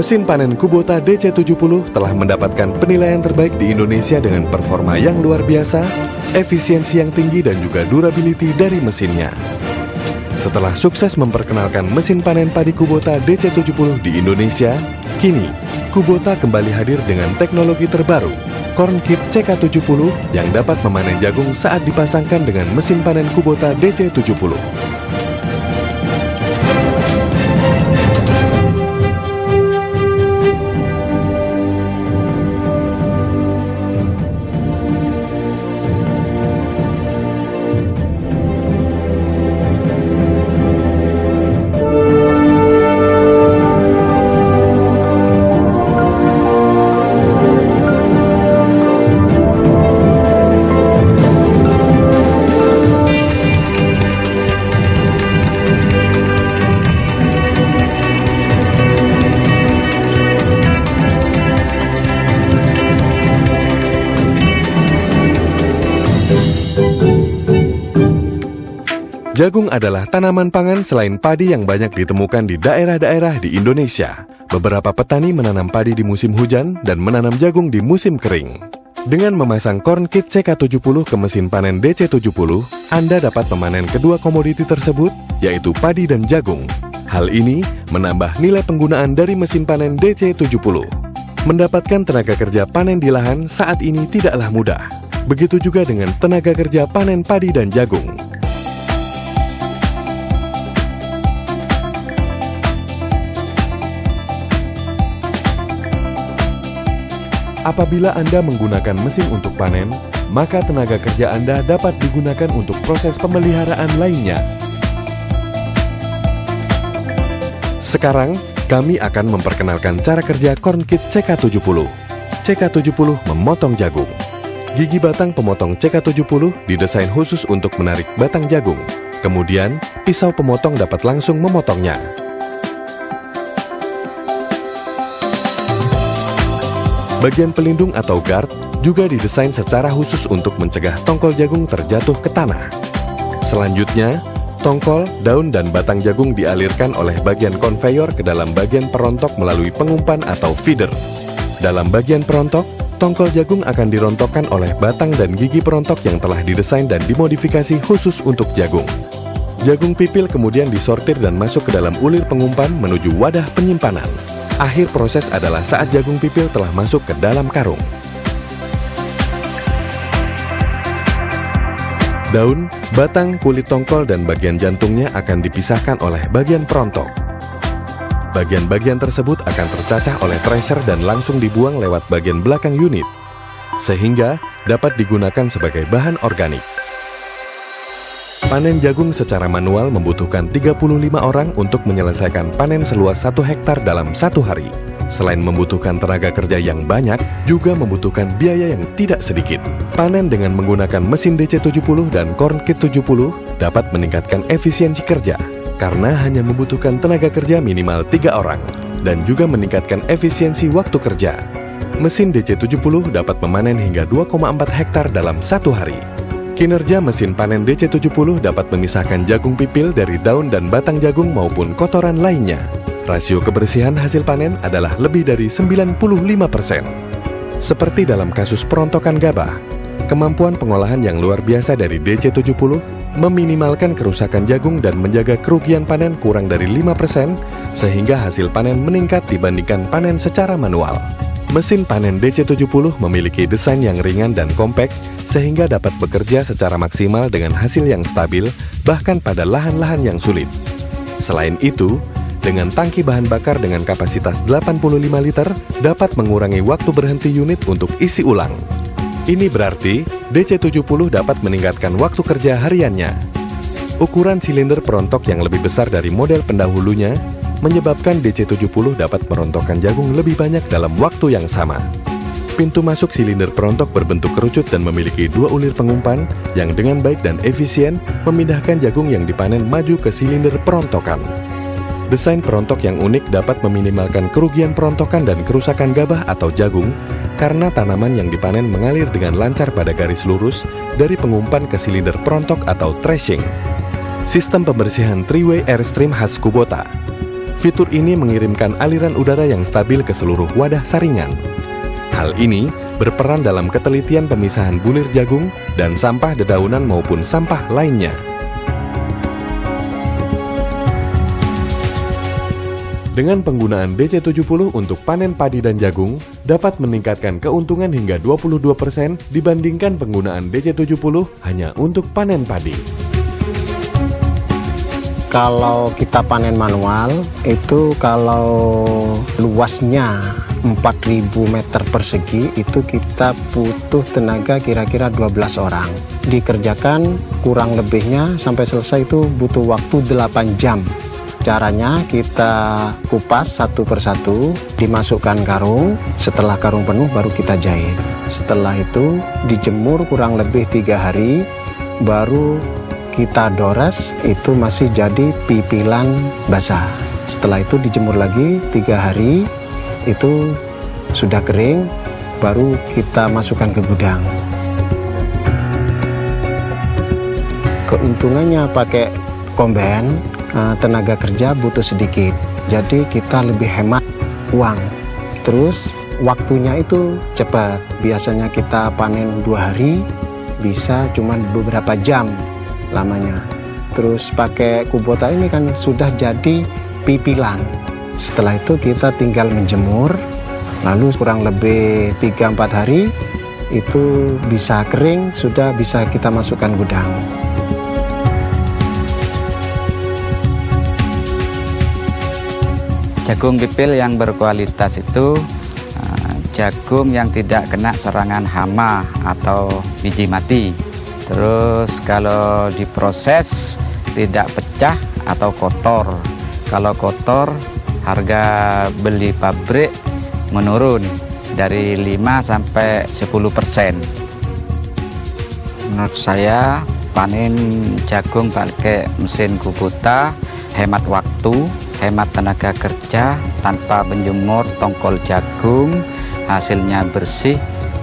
Mesin panen Kubota DC70 telah mendapatkan penilaian terbaik di Indonesia dengan performa yang luar biasa, efisiensi yang tinggi dan juga durability dari mesinnya. Setelah sukses memperkenalkan mesin panen padi Kubota DC70 di Indonesia, kini Kubota kembali hadir dengan teknologi terbaru, Corn Kit CK70 yang dapat memanen jagung saat dipasangkan dengan mesin panen Kubota DC70. Jagung adalah tanaman pangan selain padi yang banyak ditemukan di daerah-daerah di Indonesia. Beberapa petani menanam padi di musim hujan dan menanam jagung di musim kering. Dengan memasang Corn Kit CK70 ke mesin panen DC70, Anda dapat memanen kedua komoditi tersebut, yaitu padi dan jagung. Hal ini menambah nilai penggunaan dari mesin panen DC70. Mendapatkan tenaga kerja panen di lahan saat ini tidaklah mudah. Begitu juga dengan tenaga kerja panen padi dan jagung. Apabila Anda menggunakan mesin untuk panen, maka tenaga kerja Anda dapat digunakan untuk proses pemeliharaan lainnya. Sekarang, kami akan memperkenalkan cara kerja Corn Kit CK70. CK70 memotong jagung. Gigi batang pemotong CK70 didesain khusus untuk menarik batang jagung. Kemudian, pisau pemotong dapat langsung memotongnya. Bagian pelindung atau guard juga didesain secara khusus untuk mencegah tongkol jagung terjatuh ke tanah. Selanjutnya, tongkol, daun, dan batang jagung dialirkan oleh bagian konveyor ke dalam bagian perontok melalui pengumpan atau feeder. Dalam bagian perontok, tongkol jagung akan dirontokkan oleh batang dan gigi perontok yang telah didesain dan dimodifikasi khusus untuk jagung. Jagung pipil kemudian disortir dan masuk ke dalam ulir pengumpan menuju wadah penyimpanan. Akhir proses adalah saat jagung pipil telah masuk ke dalam karung. Daun, batang, kulit tongkol, dan bagian jantungnya akan dipisahkan oleh bagian perontok. Bagian-bagian tersebut akan tercacah oleh thresher dan langsung dibuang lewat bagian belakang unit, sehingga dapat digunakan sebagai bahan organik. Panen jagung secara manual membutuhkan 35 orang untuk menyelesaikan panen seluas 1 hektar dalam 1 hari. Selain membutuhkan tenaga kerja yang banyak, juga membutuhkan biaya yang tidak sedikit. Panen dengan menggunakan mesin DC70 dan Corn Kit 70 dapat meningkatkan efisiensi kerja, karena hanya membutuhkan tenaga kerja minimal 3 orang, dan juga meningkatkan efisiensi waktu kerja. Mesin DC70 dapat memanen hingga 2,4 hektar dalam 1 hari. Kinerja mesin panen DC70 dapat memisahkan jagung pipil dari daun dan batang jagung maupun kotoran lainnya. Rasio kebersihan hasil panen adalah lebih dari 95%. Seperti dalam kasus perontokan gabah, kemampuan pengolahan yang luar biasa dari DC70 meminimalkan kerusakan jagung dan menjaga kerugian panen kurang dari 5%, sehingga hasil panen meningkat dibandingkan panen secara manual. Mesin panen DC70 memiliki desain yang ringan dan kompak, sehingga dapat bekerja secara maksimal dengan hasil yang stabil, bahkan pada lahan-lahan yang sulit. Selain itu, dengan tangki bahan bakar dengan kapasitas 85 liter, dapat mengurangi waktu berhenti unit untuk isi ulang. Ini berarti, DC70 dapat meningkatkan waktu kerja hariannya. Ukuran silinder perontok yang lebih besar dari model pendahulunya, menyebabkan DC70 dapat merontokkan jagung lebih banyak dalam waktu yang sama. Pintu masuk silinder perontok berbentuk kerucut dan memiliki 2 ulir pengumpan yang dengan baik dan efisien memindahkan jagung yang dipanen maju ke silinder perontokan. Desain perontok yang unik dapat meminimalkan kerugian perontokan dan kerusakan gabah atau jagung karena tanaman yang dipanen mengalir dengan lancar pada garis lurus dari pengumpan ke silinder perontok atau threshing. Sistem pembersihan 3-way airstream khas Kubota. Fitur ini mengirimkan aliran udara yang stabil ke seluruh wadah saringan. Hal ini berperan dalam ketelitian pemisahan bulir jagung dan sampah dedaunan maupun sampah lainnya. Dengan penggunaan DC70 untuk panen padi dan jagung, dapat meningkatkan keuntungan hingga 22% dibandingkan penggunaan DC70 hanya untuk panen padi. Kalau kita panen manual, itu kalau luasnya 4.000 meter persegi, itu kita butuh tenaga kira-kira 12 orang. Dikerjakan kurang lebihnya sampai selesai itu butuh waktu 8 jam. Caranya kita kupas satu persatu, dimasukkan karung, setelah karung penuh baru kita jahit. Setelah itu dijemur kurang lebih 3 hari, baru kita dores, itu masih jadi pipilan basah. Setelah itu dijemur lagi 3 hari, itu sudah kering, baru kita masukkan ke gudang. Keuntungannya pakai kombain, tenaga kerja butuh sedikit, jadi kita lebih hemat uang. Terus waktunya itu cepat, biasanya kita panen 2 hari, bisa cuman beberapa jam lamanya. Terus pakai Kubota ini kan sudah jadi pipilan. Setelah itu kita tinggal menjemur, lalu kurang lebih 3-4 hari itu bisa kering, sudah bisa kita masukkan gudang. Jagung pipil yang berkualitas itu jagung yang tidak kena serangan hama atau biji mati. Terus kalau diproses tidak pecah atau kotor. Kalau kotor, harga beli pabrik menurun dari 5-10%. Menurut saya panen jagung pakai mesin Kubota hemat waktu, hemat tenaga kerja, tanpa menjemur tongkol jagung, hasilnya bersih,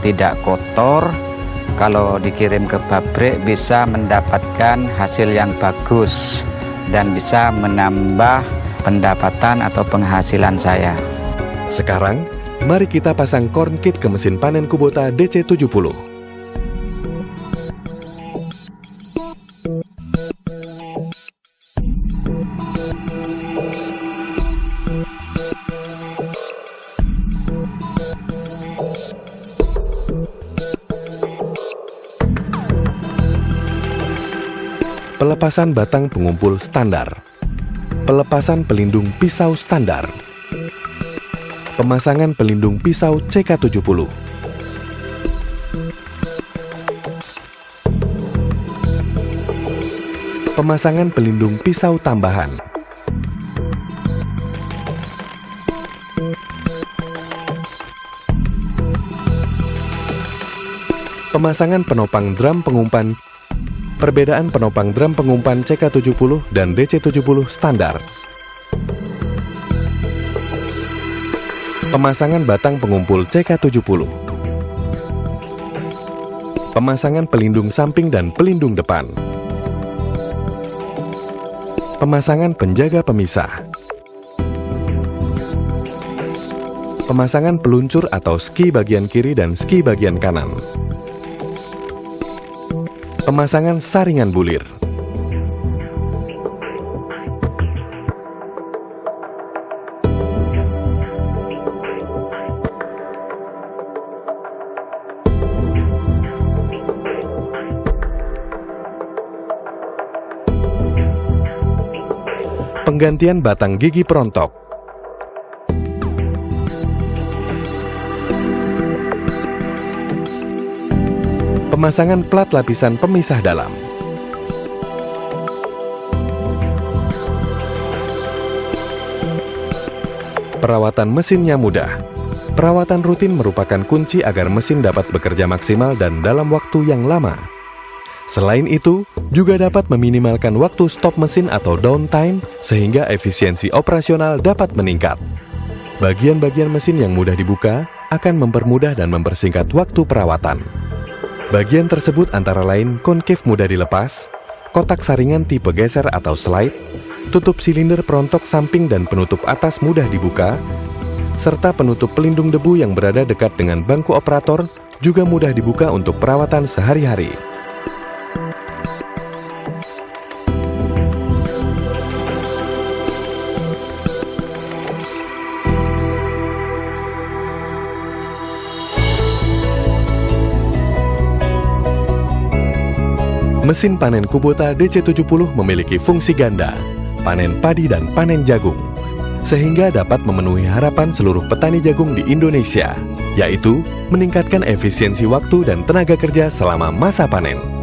tidak kotor. Kalau dikirim ke pabrik bisa mendapatkan hasil yang bagus dan bisa menambah pendapatan atau penghasilan saya. Sekarang, mari kita pasang corn kit ke mesin panen Kubota DC70. Pelepasan batang pengumpul standar. Pelepasan pelindung pisau standar. Pemasangan pelindung pisau CK70. Pemasangan pelindung pisau tambahan. Pemasangan penopang drum pengumpan. Perbedaan penopang drum pengumpan CK70 dan DC70 standar. Pemasangan batang pengumpul CK70. Pemasangan pelindung samping dan pelindung depan. Pemasangan penjaga pemisah. Pemasangan peluncur atau ski bagian kiri dan ski bagian kanan. Pemasangan saringan bulir. Penggantian batang gigi perontok. Pemasangan plat lapisan pemisah dalam. Perawatan mesinnya mudah. Perawatan rutin merupakan kunci agar mesin dapat bekerja maksimal dan dalam waktu yang lama. Selain itu, juga dapat meminimalkan waktu stop mesin atau downtime sehingga efisiensi operasional dapat meningkat. Bagian-bagian mesin yang mudah dibuka akan mempermudah dan mempersingkat waktu perawatan. Bagian tersebut antara lain concave mudah dilepas, kotak saringan tipe geser atau slide, tutup silinder perontok samping dan penutup atas mudah dibuka, serta penutup pelindung debu yang berada dekat dengan bangku operator juga mudah dibuka untuk perawatan sehari-hari. Mesin panen Kubota DC70 memiliki fungsi ganda, panen padi dan panen jagung, sehingga dapat memenuhi harapan seluruh petani jagung di Indonesia, yaitu meningkatkan efisiensi waktu dan tenaga kerja selama masa panen.